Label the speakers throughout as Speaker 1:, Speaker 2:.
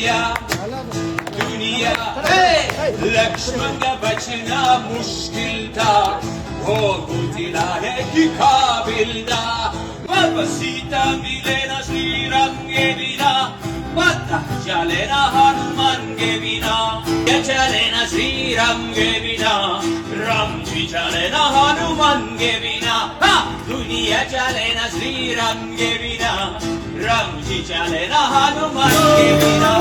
Speaker 1: दुनिया लक्ष्मण का बचना मुश्किल था वो गुजिला है कि काबिल था बाबा सीता मिले ना श्री राम के बिना पता चले ना हनुमान के बिना ये चले ना श्री राम के बिना राम जी चले ना हनुमान के बिना दुनिया चले ना श्री राम के बिना राम जी चले ना हनुमान के बिना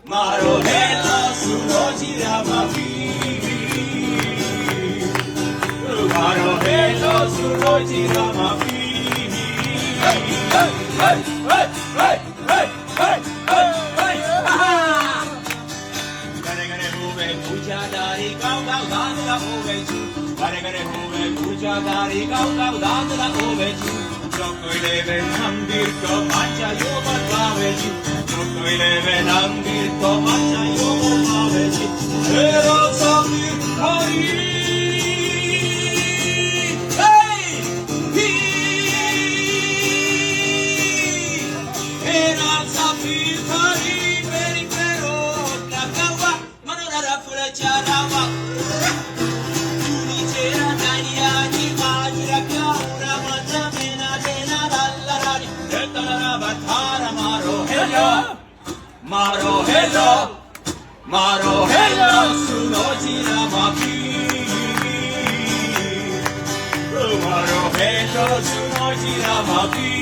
Speaker 1: Maro hello, sunoji ramapi. Maro hello, sunoji ramapi. Hey, hey, hey, hey, hey, hey, hey, hey, hey. Gare gare hobe puja dari kau danda hobe chu. Gare gare hobe puja dari kau danda hobe chu. Chokoileve mandir ko mancha yo batave chu. Chokoileve mandir ko mancha yo batave chu. Hero sabir hari. Hey, he. Hero sabir hari meri pero nagawa manora fulacharawa. Tuni chera naniya ni majra ka ramata mena dena dallarani. Detara bathara maro hello. Maro hello, Maro hello, sunoji ramapi. Maro hello, sunoji ramapi.